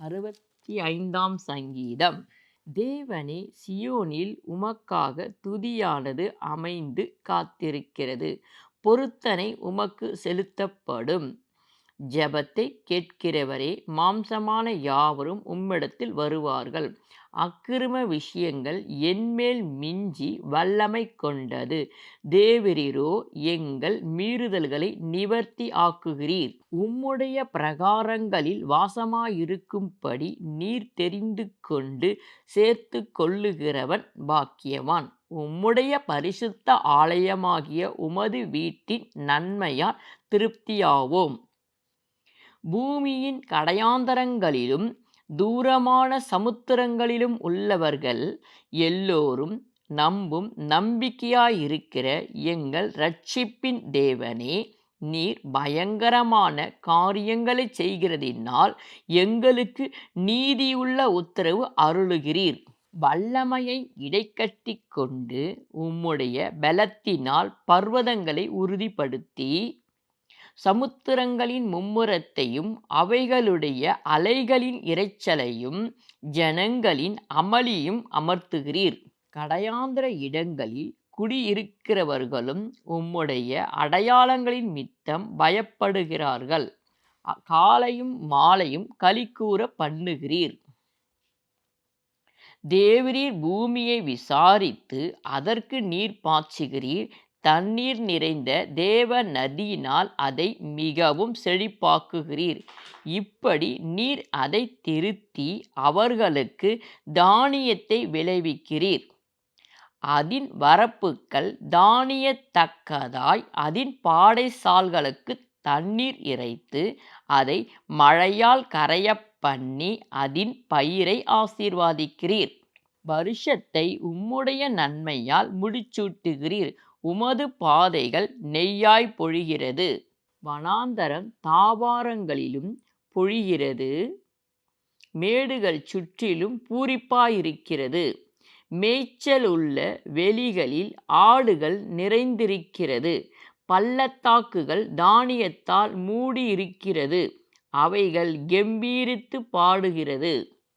65ஆம் சங்கீதம். தேவனே, சியோனில் உமக்காக துதியானது அமைந்து காத்திருக்கிறது. பொருத்தனை உமக்கு செலுத்தப்படும். ஜெபத்தை கேட்கிறவரே, மாம்சமான யாவரும் உம்மிடத்தில் வருவார்கள். அக்கிரம விஷயங்கள் என்மேல் மிஞ்சி வல்லமை கொண்டது. தேவரீரோ எங்கள் மீறுதல்களை நிவர்த்தி ஆக்குகிறீர். உம்முடைய பிரகாரங்களில் வாசமாயிருக்கும்படி நீர் தெரிந்து கொண்டு சேர்த்து கொள்ளுகிறவன் பாக்கியவான். உம்முடைய பரிசுத்த ஆலயமாகிய உமது வீட்டின் நன்மையால் திருப்தியாவோம். பூமியின் கடையாந்தரங்களிலும் தூரமான சமுத்திரங்களிலும் உள்ளவர்கள் எல்லோரும் நம்பும் நம்பிக்கையாயிருக்கிற எங்கள் இரட்சிப்பின் தேவனே, நீர் பயங்கரமான காரியங்களைச் செய்கிறதினால் எங்களுக்கு நீதியுள்ள உத்தரவு அருளுகிறீர். வல்லமையை இடைக்கட்டி கொண்டு உம்முடைய பலத்தினால் பர்வதங்களை உறுதிப்படுத்தி சமுத்திரங்களின் மும்முரத்தையும் அவைகளுடைய அலைகளின் இரைச்சலையும் ஜனங்களின் அமளியும் அமர்த்துகிறீர். கடையாந்திர இடங்களில் குடியிருக்கிறவர்களும் உம்முடைய அடையாளங்களின் மித்தம் பயப்படுகிறார்கள். காலையும் மாலையும் களிகூர பண்ணுகிறீர். தேவரீர் பூமியை விசாரித்து அதற்கு நீர் பாய்ச்சுகிறீர். தண்ணீர் நிறைந்த தேவ நதியினால் அதை மிகவும் செழிப்பாக்குகிறீர். இப்படி நீர் அதை திருத்தி அவர்களுக்கு தானியத்தை விளைவிக்கிறீர். அதின் வரப்புக்கள் தானியத்தக்கதாய் அதின் பாடைசால்களுக்கு தண்ணீர் இறைத்து அதை மழையால் கரையப் பண்ணி அதின் பயிரை ஆசீர்வதிக்கிறீர். வருஷத்தை உம்முடைய நன்மையால் முடிசூட்டுகிறீர். உமது பாதைகள் நெய்யாய் பொழிகிறது. வனாந்தரம் தாவரங்களிலும் பொழிகிறது. மேடுகள் சுற்றிலும் பூரிப்பாயிருக்கிறது. மேய்ச்சல் உள்ள வெளிகளில் ஆடுகள் நிறைந்திருக்கிறது. பள்ளத்தாக்குகள் தானியத்தால் மூடியிருக்கிறது. அவைகள் கெம்பீரித்து பாடுகிறது.